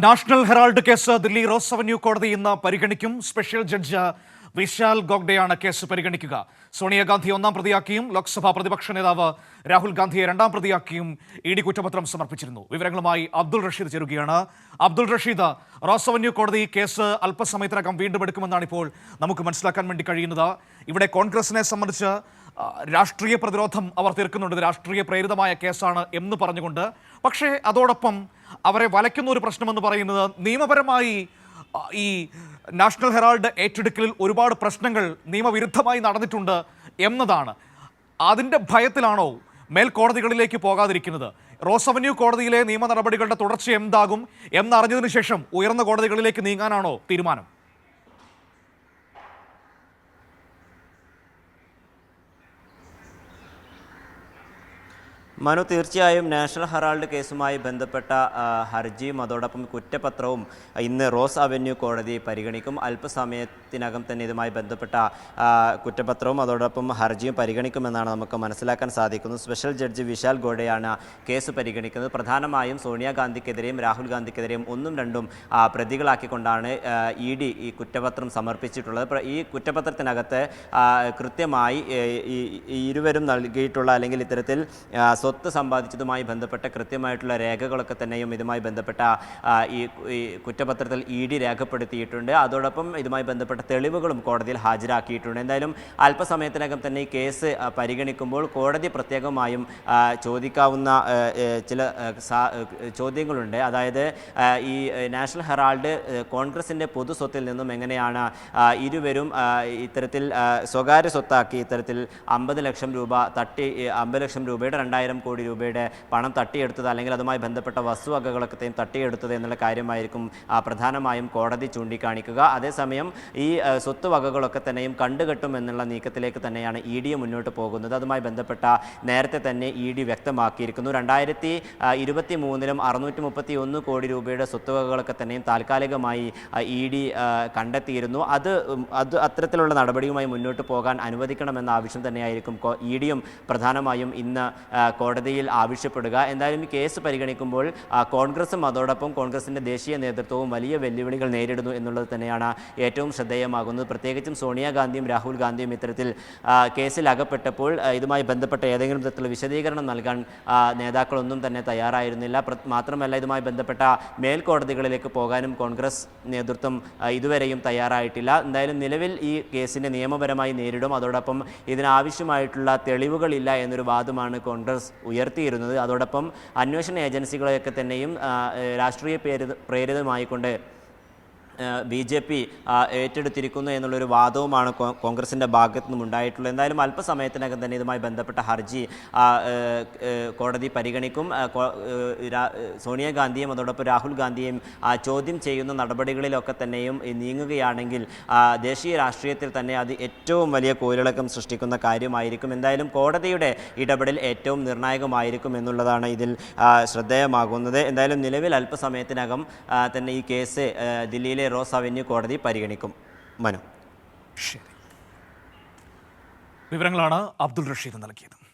National Herald case Delhi rose avenue കോടതി ഇന്ന് പരിഗണിക്കും. സ്പെഷ്യൽ ജഡ്ജ് വിശാൽ ഗോഗ്ഡെയാണ് കേസ് പരിഗണിക്കുക. സോണിയാഗാന്ധി ഒന്നാം പ്രതിയാക്കിയും ലോക്സഭാ പ്രതിപക്ഷ നേതാവ് രാഹുൽ ഗാന്ധിയെ രണ്ടാം പ്രതിയാക്കിയും ഇ ഡി കുറ്റപത്രം സമർപ്പിച്ചിരുന്നു. വിവരങ്ങളുമായി അബ്ദുൾ റഷീദ് ചേരുകയാണ്. അബ്ദുൾ റഷീദ്, റോസ് അവന്യൂ കോടതി കേസ് അല്പസമയത്തിനകം വീണ്ടും എടുക്കുമെന്നാണ് ഇപ്പോൾ നമുക്ക് മനസ്സിലാക്കാൻ വേണ്ടി കഴിയുന്നത്. ഇവിടെ കോൺഗ്രസിനെ സംബന്ധിച്ച് രാഷ്ട്രീയ പ്രതിരോധം അവർ തീർക്കുന്നുണ്ട്. രാഷ്ട്രീയ പ്രേരിതമായ കേസാണ് എന്ന് പറഞ്ഞുകൊണ്ട്. പക്ഷേ അതോടൊപ്പം അവരെ വലയ്ക്കുന്ന ഒരു പ്രശ്നമെന്ന് പറയുന്നത് നിയമപരമായി ഈ നാഷണൽ ഹെറാൾഡ് ഏറ്റെടുക്കലിൽ ഒരുപാട് പ്രശ്നങ്ങൾ നിയമവിരുദ്ധമായി നടന്നിട്ടുണ്ട് എന്നതാണ്. അതിൻ്റെ ഭയത്തിലാണോ മേൽക്കോടതികളിലേക്ക് പോകാതിരിക്കുന്നത്? റോസ് അവന്യൂ കോടതിയിലെ നിയമ നടപടികളുടെ തുടർച്ച എന്താകും എന്നറിഞ്ഞതിന് ശേഷം ഉയർന്ന കോടതികളിലേക്ക് നീങ്ങാനാണോ തീരുമാനം? മനു, തീർച്ചയായും നാഷണൽ ഹെറാൾഡ് കേസുമായി ബന്ധപ്പെട്ട ഹർജിയും അതോടൊപ്പം കുറ്റപത്രവും ഇന്ന് റോസ് അവന്യൂ കോടതി പരിഗണിക്കും. അല്പസമയത്തിനകം തന്നെ ഇതുമായി ബന്ധപ്പെട്ട കുറ്റപത്രവും അതോടൊപ്പം ഹർജിയും പരിഗണിക്കുമെന്നാണ് നമുക്ക് മനസ്സിലാക്കാൻ സാധിക്കുന്നത്. സ്പെഷ്യൽ ജഡ്ജി വിശാൽ ഗോഡെയാണ് കേസ് പരിഗണിക്കുന്നത്. പ്രധാനമായും സോണിയാഗാന്ധിക്കെതിരെയും രാഹുൽ ഗാന്ധിക്കെതിരെയും ഒന്നും രണ്ടും പ്രതികളാക്കിക്കൊണ്ടാണ് ഇ ഡി ഈ കുറ്റപത്രം സമർപ്പിച്ചിട്ടുള്ളത്. ഈ കുറ്റപത്രത്തിനകത്ത് കൃത്യമായി ഇരുവരും നൽകിയിട്ടുള്ള അല്ലെങ്കിൽ ഇത്തരത്തിൽ സ്വത്ത് സമ്പാദിച്ചതുമായി ബന്ധപ്പെട്ട കൃത്യമായിട്ടുള്ള രേഖകളൊക്കെ തന്നെയും ഇതുമായി ബന്ധപ്പെട്ട ഈ കുറ്റപത്രത്തിൽ ഇ ഡി രേഖപ്പെടുത്തിയിട്ടുണ്ട്. അതോടൊപ്പം ഇതുമായി ബന്ധപ്പെട്ട തെളിവുകളും കോടതിയിൽ ഹാജരാക്കിയിട്ടുണ്ട്. എന്തായാലും അല്പസമയത്തിനകം തന്നെ ഈ കേസ് പരിഗണിക്കുമ്പോൾ കോടതി പ്രത്യേകമായും ചോദിക്കാവുന്ന ചില ചോദ്യങ്ങളുണ്ട്. അതായത് ഈ നാഷണൽ ഹെറാൾഡ് കോൺഗ്രസിൻ്റെ പൊതുസ്വത്തിൽ നിന്നും എങ്ങനെയാണ് ഇരുവരും ഇത്തരത്തിൽ സ്വകാര്യ സ്വത്താക്കി ഇത്തരത്തിൽ 50 ലക്ഷം രൂപ 50 ലക്ഷം രൂപയുടെ 2000 കോടി രൂപയുടെ പണം തട്ടിയെടുത്തത് അല്ലെങ്കിൽ അതുമായി ബന്ധപ്പെട്ട വസ്തുവകകളൊക്കെയും തട്ടിയെടുത്തത് എന്നുള്ള കാര്യമായിരിക്കും പ്രധാനമായും കോടതി ചൂണ്ടിക്കാണിക്കുക. അതേസമയം ഈ സ്വത്ത് വകകളൊക്കെ തന്നെയും കണ്ടുകെട്ടും എന്നുള്ള നീക്കത്തിലേക്ക് തന്നെയാണ് ഇ ഡി മുന്നോട്ട് പോകുന്നത്. അതുമായി ബന്ധപ്പെട്ട നേരത്തെ തന്നെ ഇ ഡി വ്യക്തമാക്കിയിരിക്കുന്നു. 2023 631 കോടി രൂപയുടെ സ്വത്തുവകകളൊക്കെ തന്നെയും താൽക്കാലികമായി ഇ ഡി കണ്ടെത്തിയിരുന്നു. അത് അത്തരത്തിലുള്ള നടപടിയുമായി മുന്നോട്ട് പോകാൻ അനുവദിക്കണമെന്ന ആവശ്യം തന്നെയായിരിക്കും ഇ ഡിയും പ്രധാനമായും ഇന്ന് കോടതിയിൽ ആവശ്യപ്പെടുക. എന്തായാലും ഈ കേസ് പരിഗണിക്കുമ്പോൾ കോൺഗ്രസും അതോടൊപ്പം കോൺഗ്രസിൻ്റെ ദേശീയ നേതൃത്വവും വലിയ വെല്ലുവിളികൾ നേരിടുന്നു എന്നുള്ളത് തന്നെയാണ് ഏറ്റവും ശ്രദ്ധേയമാകുന്നത്. പ്രത്യേകിച്ചും സോണിയാഗാന്ധിയും രാഹുൽ ഗാന്ധിയും ഇത്തരത്തിൽ കേസിൽ അകപ്പെട്ടപ്പോൾ ഇതുമായി ബന്ധപ്പെട്ട ഏതെങ്കിലും തരത്തിലുള്ള വിശദീകരണം നൽകാൻ നേതാക്കളൊന്നും തന്നെ തയ്യാറായിരുന്നില്ല. മാത്രമല്ല ഇതുമായി ബന്ധപ്പെട്ട മേൽക്കോടതികളിലേക്ക് പോകാനും കോൺഗ്രസ് നേതൃത്വം ഇതുവരെയും തയ്യാറായിട്ടില്ല. എന്തായാലും നിലവിൽ ഈ കേസിനെ നിയമപരമായി നേരിടും. അതോടൊപ്പം ഇതിനാവശ്യമായിട്ടുള്ള തെളിവുകളില്ല എന്നൊരു വാദമാണ് കോൺഗ്രസ് ഉയർത്തിയിരുന്നത്. അതോടൊപ്പം അന്വേഷണ ഏജൻസികളെയൊക്കെ തന്നെയും രാഷ്ട്രീയ പ്രേരിതമായിക്കൊണ്ട് BJP ഏറ്റെടുത്തിരിക്കുന്നു എന്നുള്ളൊരു വാദവുമാണ് കോൺഗ്രസിൻ്റെ ഭാഗത്തു നിന്നും ഉണ്ടായിട്ടുള്ളത്. എന്തായാലും അല്പസമയത്തിനകം തന്നെ ഇതുമായി ബന്ധപ്പെട്ട ഹർജി കോടതി പരിഗണിക്കും. സോണിയാഗാന്ധിയും അതോടൊപ്പം രാഹുൽ ഗാന്ധിയും ചോദ്യം ചെയ്യുന്ന നടപടികളിലൊക്കെ തന്നെയും നീങ്ങുകയാണെങ്കിൽ ദേശീയ രാഷ്ട്രീയത്തിൽ തന്നെ അത് ഏറ്റവും വലിയ കോലിളക്കം സൃഷ്ടിക്കുന്ന കാര്യമായിരിക്കും. എന്തായാലും കോടതിയുടെ ഇടപെടൽ ഏറ്റവും നിർണായകമായിരിക്കും എന്നുള്ളതാണ് ഇതിൽ ശ്രദ്ധേയമാകുന്നത്. എന്തായാലും നിലവിൽ അല്പസമയത്തിനകം തന്നെ ഈ കേസ് ദില്ലിയിലെ റോസ് അവന്യൂ കോടതി പരിഗണിക്കും. മനു, വിവരങ്ങളാണ് അബ്ദുൾ റഷീദ് നൽകിയത്.